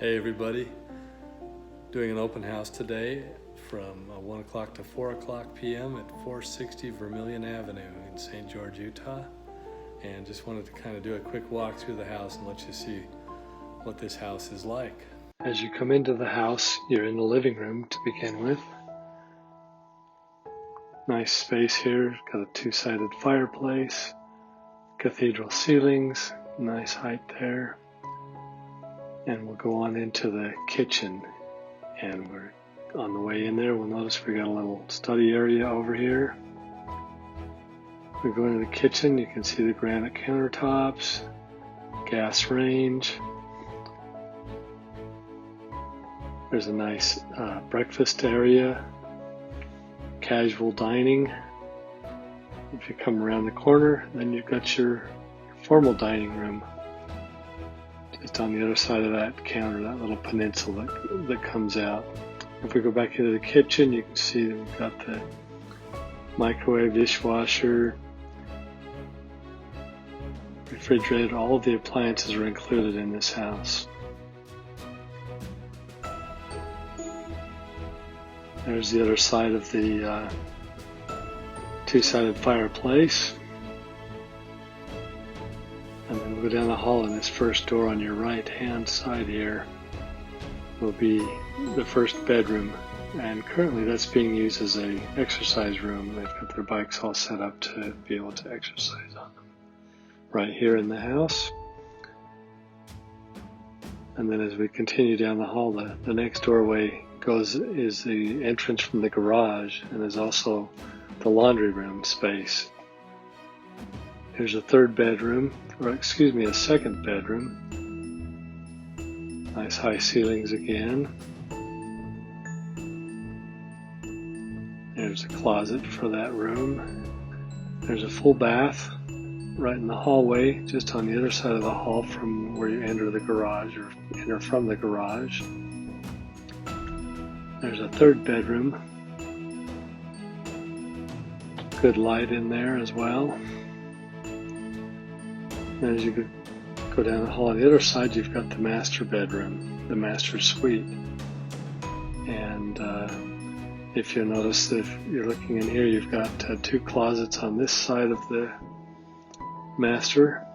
Hey everybody, doing an open house today from 1 o'clock to 4 o'clock p.m. at 460 Vermillion Avenue in St. George, Utah. And just wanted to kind of do a quick walk through the house and let you see what this house is like. As you come into the house, you're in the living room to begin with. Nice space here, got a two-sided fireplace, cathedral ceilings, nice height there. And we'll go on into the kitchen, and we're on the way in there. We'll notice we got a little study area over here. We go into the kitchen, you can see the granite countertops, gas range. There's a nice breakfast area, casual dining. If you come around the corner, then you've got your formal dining room. Just on the other side of that counter, that little peninsula that comes out. If we go back into the kitchen, you can see that we've got the microwave, dishwasher, refrigerator. All of the appliances are included in this house. There's the other side of the two-sided fireplace. And then we'll go down the hall, and this first door on your right-hand side here will be the first bedroom. And currently that's being used as an exercise room. They've got their bikes all set up to be able to exercise on them. Right here in the house. And then as we continue down the hall, the next doorway is the entrance from the garage, and there's also the laundry room space. Here's a third bedroom, a second bedroom. Nice high ceilings again. There's a closet for that room. There's a full bath right in the hallway, just on the other side of the hall from where you enter the garage or enter from the garage. There's a third bedroom. Good light in there as well. And as you go down the hall on the other side, you've got the master bedroom, the master suite. And if you'll notice, if you're looking in here, you've got two closets on this side of the master.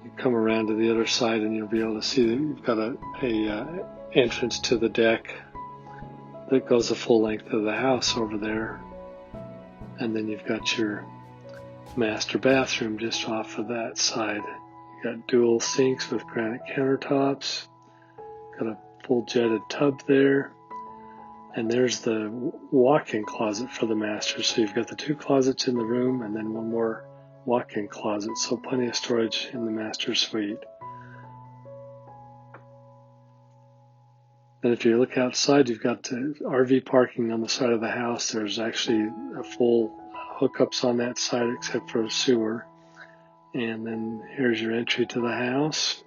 You come around to the other side and you'll be able to see that you've got a entrance to the deck that goes the full length of the house over there. And then you've got your master bathroom just off of that side. You got dual sinks with granite countertops, got a full jetted tub there, and there's the walk-in closet for the master. So you've got the two closets in the room and then one more walk-in closet, so plenty of storage in the master suite. And if you look outside, you've got the RV parking on the side of the house. There's actually a full hookups on that side except for a sewer. And then here's your entry to the house.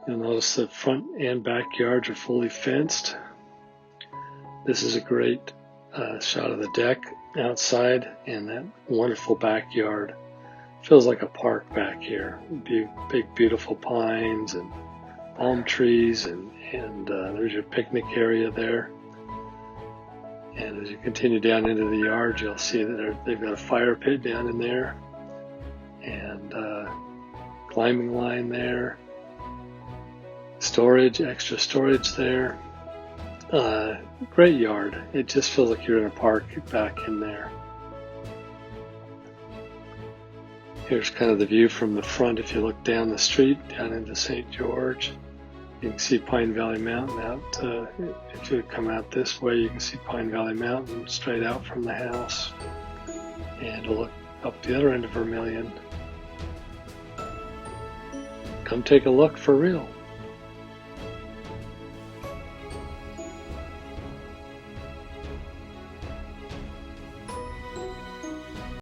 You'll notice the front and backyards are fully fenced. This is a great shot of the deck outside and that wonderful backyard. Feels like a park back here. Big beautiful pines and palm trees, and there's your picnic area there. And as you continue down into the yard, you'll see that they've got a fire pit down in there, and climbing line there, storage, extra storage there. Great yard. It just feels like you're in a park back in there. Here's kind of the view from the front. If you look down the street, down into St. George, you can see Pine Valley Mountain out. If you come out this way, you can see Pine Valley Mountain straight out from the house. And we'll look up the other end of Vermillion. Come take a look for real.